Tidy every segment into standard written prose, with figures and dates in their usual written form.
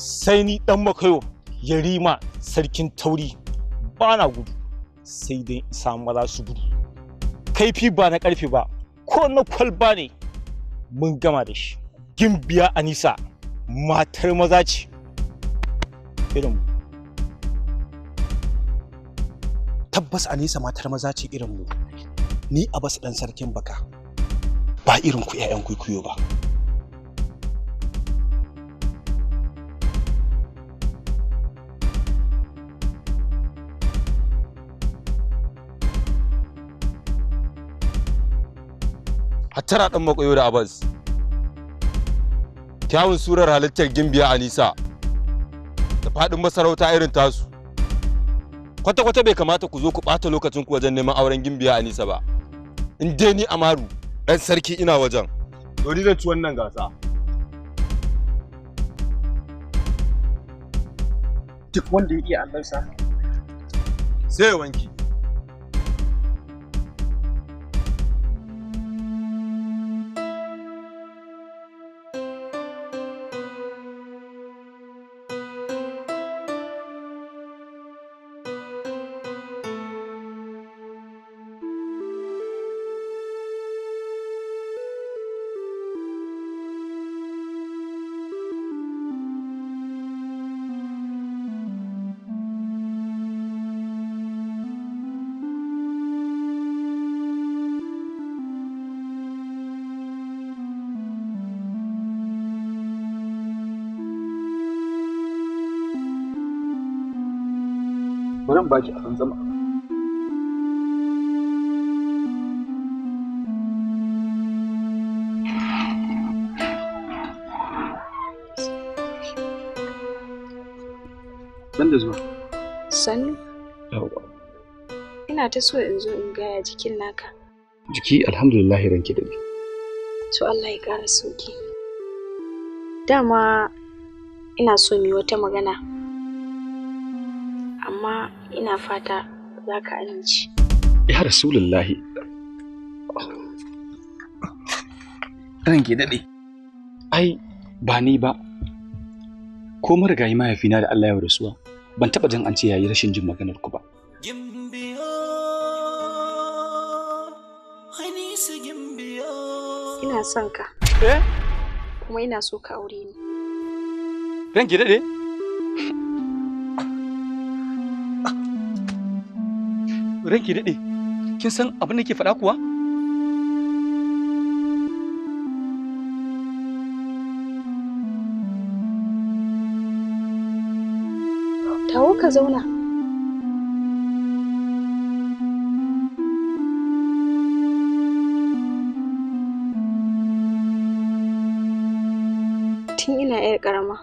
sai ni dan makayo yarima sarkin tauri bana gudu sai dai isa maza su gudu kaifi ba na karfe ba ko na kwalba ne mun gama da shi Gimbiya Anisa matar maza ce irin mu tabbas Anisa matar maza ce irin mu ni Abbas dan sarkin baka ba irin ku ƴaƴan kuikuyo ba hattara dan makoyo da Abbas kyawun surar halittar Gimbiya Anisa da fadin masarauta irin tasu kwata-kwata bai kamata ku zo ku ɓata lokacin ku wajen neman auren Gimbiya Anisa ba in dai ni Amaru dan sarki ina wajen to ni zan ci wannan gasa duk wanda ya iya allansa sai ya wanki bari baki a zama dan da zuwa sannu yawa ina ta so in zo in gaya jikin naka jiki alhamdulillah ranki da ni to Allah ya ƙara sauki dama ina so mu yi wata magana amma ina fata za ka amince. Ya Rasulullahi. Ranke daɗe. Ai, ba ni ba. Ko marigayi mahaifina da Allah ya rasuwa, ban taɓa jin an ce yayi rashin jin maganar ku ba. Ina son ka. Kuma ina so ka aure ni. Ranke daɗe. Ranki daɗe, kin san abin da ke faɗa kuwa? Tawo ka zauna. Tun ina 'yar ƙarama,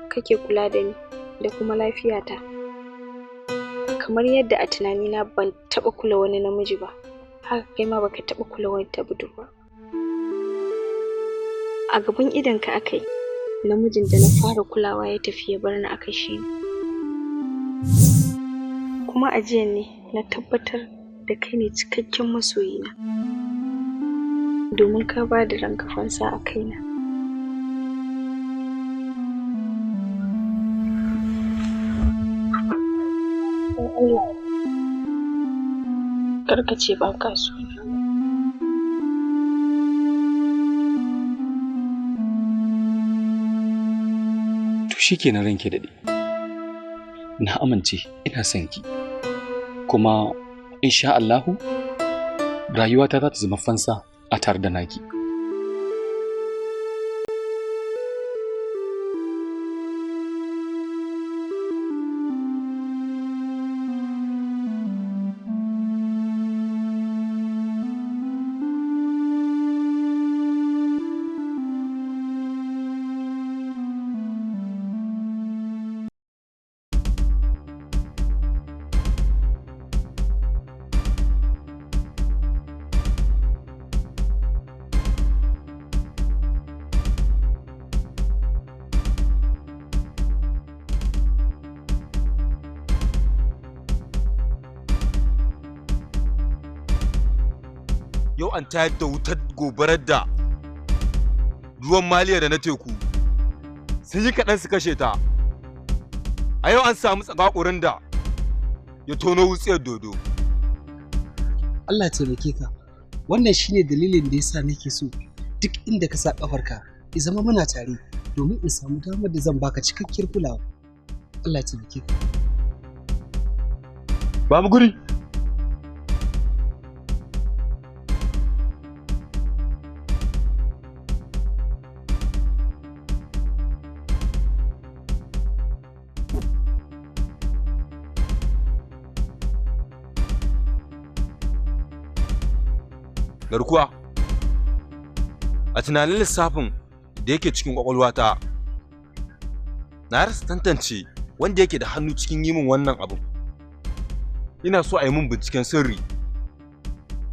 kake kula da ni da kuma lafiyata. Kamar yadda a tunanina ban taɓa kula wani namiji ba, haka kai ma baka taɓa kula wani ta budurwa. A gaban idonka aka yi, namijin da na fara kulawa ya tafi ya bar ni aka shi ni. Kuma a jiya ne na tabbatar da kai ne cikakken masoyina, domin ka ba da ranka fansa a kaina. Allah, karka ce ba ka so. To shikenan ranke daɗe. Na amince ina son ki. Kuma insha Allahu rayuwata za ta zama fansa a tare da naki. yau an tayar da wutar gobarar da ruwan maliya da na teku sun yi kaɗan su kashe ta. A yau an samu tsagakurin da ya tono wutsiyar dodo. Allah ya taimake ka. Wannan shine dalilin da yasa nake so duk inda ka sa kafarka ya zama muna tare domin in samu damar da zan baka cikakkiyar kulawa. Allah ya taimake ka. Ba mu guri. Garkuwa, a tunanin lissafin da yake cikin kwakwalwata, na rasa tantance wanda yake da hannu cikin yi min wannan abin. Ina so a yi min binciken sirri,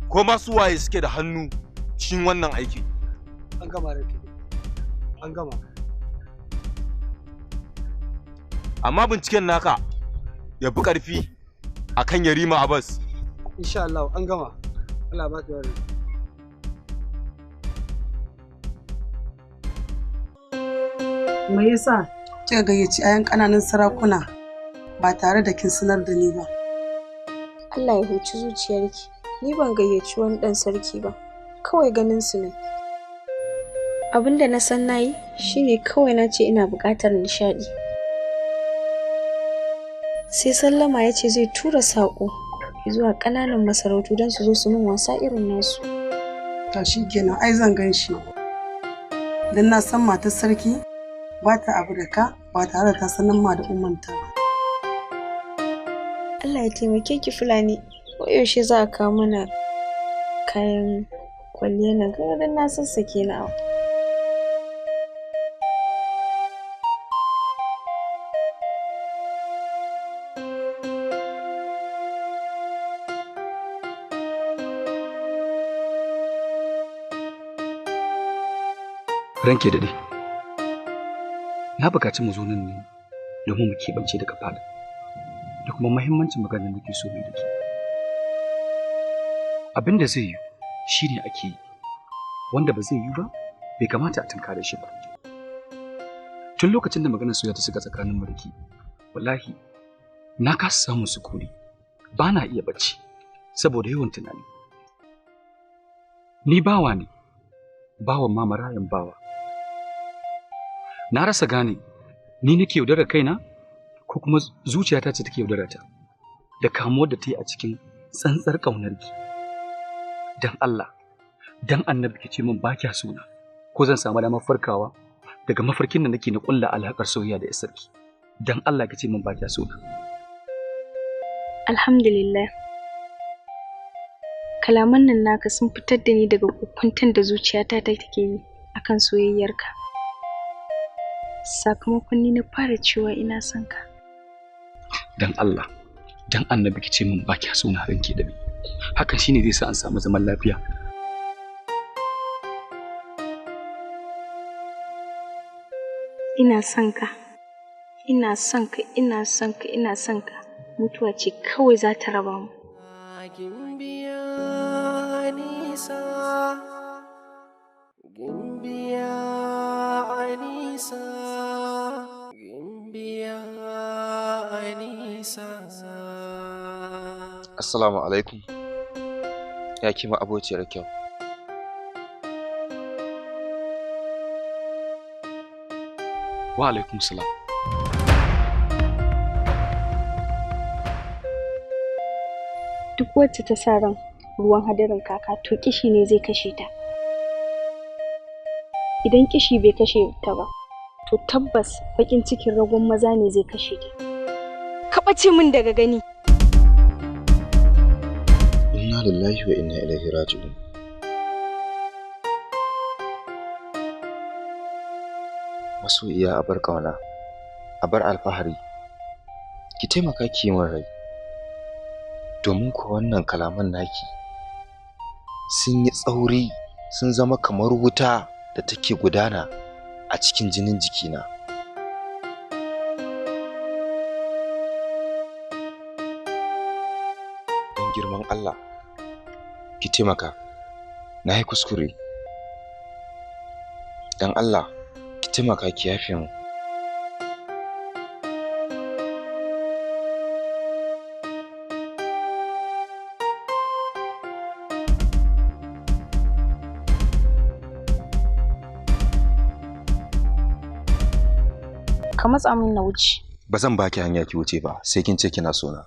ko ma su waye suke da hannu cikin wannan aiki. An gama rake. An gama. Amma binciken naka ya fi ƙarfi akan Yarima Abbas. Insha Allah an gama. Allah ba ka yarda. Me yasa kika gayyaci ayan ƙananan sarakuna ba tare da kin sanar da ni ba? Allah ya huci zuciyarki. Ni ban gayyaci wani ɗan sarki ba. Kawai ganin su ne. Abin da na san nayi shine kawai na ce ina buƙatar nishadi. Sai Sallama ya ce zai tura saƙo zuwa ƙananan masarautu don su zo su min wasa irin nasu. To shikenan ai zan gan shi. Dan na san matar sarki ba ta abu da ka ba tare da ta sanar ma da ummanta ba. Allah ya taimake ki Fulani. Ko yaushe za a kawo mana kayan kwalliya na garin na sassake na. Ranke da dai. Na bukaci mu zo nan ne domin mu keɓance daga fada da kuma muhimmancin maganar da ke so mai da ke. Abin da zai yi shi ne ake yi, wanda ba zai yi ba bai kamata a tunkare shi ba. Tun lokacin da maganar soyayya ta shiga tsakanin mu da ke, wallahi na kasa samun sukuni, ba na iya bacci saboda yawan tunani. Ni bawa ne, bawan ma marayan bawa. Na rasa gane ni nake yaudarar kaina ko kuma zuciyata ce take yaudara ta da kamuwar da ta yi a cikin tsantsar ƙaunarki. Dan Allah, dan Annabi ki ce min ba kya sona ko zan samu damar farkawa daga mafarkin da nake na ƙulla alaƙar soyayya da isarki. Dan Allah ki ce min ba kya sona. Alhamdulillah. Kalaman nan naka sun fitar da ni daga kokwanton da zuciyata take yi akan soyayyarka. Sakamakon ni na fara cewa ina son ka. Dan Allah, dan Annabi ki ce min ba kya so na ranke da ni. Hakan shine zai sa an samu zaman lafiya. Ina son ka. Ina son ka, ina son ka, ina son ka. Mutuwa ce kawai za ta raba mu. Gimbiya Anisa, Gimbiya Anisa, Gimbiya Anisa. Assalamu alaikum. Ya kima abociyar kyau. Wa alaikum salam. Duk wacce ta sa ran ruwan hadarin kaka to kishi ne zai kashe ta. Idan kishi bai kashe ta ba, to tabbas bakin cikin ragon maza ne zai kashe ta. Ka ɓace min daga gani. Inna lillahi wa inna ilaihi raji'un. Masoyiya a bar ƙauna, a bar alfahari, ki taimaka ki yi min rai. Domin ko wannan kalaman naki sun yi tsauri, sun zama kamar wuta da take gudana a cikin jinin jikina. Don girman Allah, ki taimaka, na yi kuskure. Don Allah, ki taimaka ki yafe mu. ka matsa min na wuce. Ba zan baki hanya ki wuce ba sai kin ce kina so na.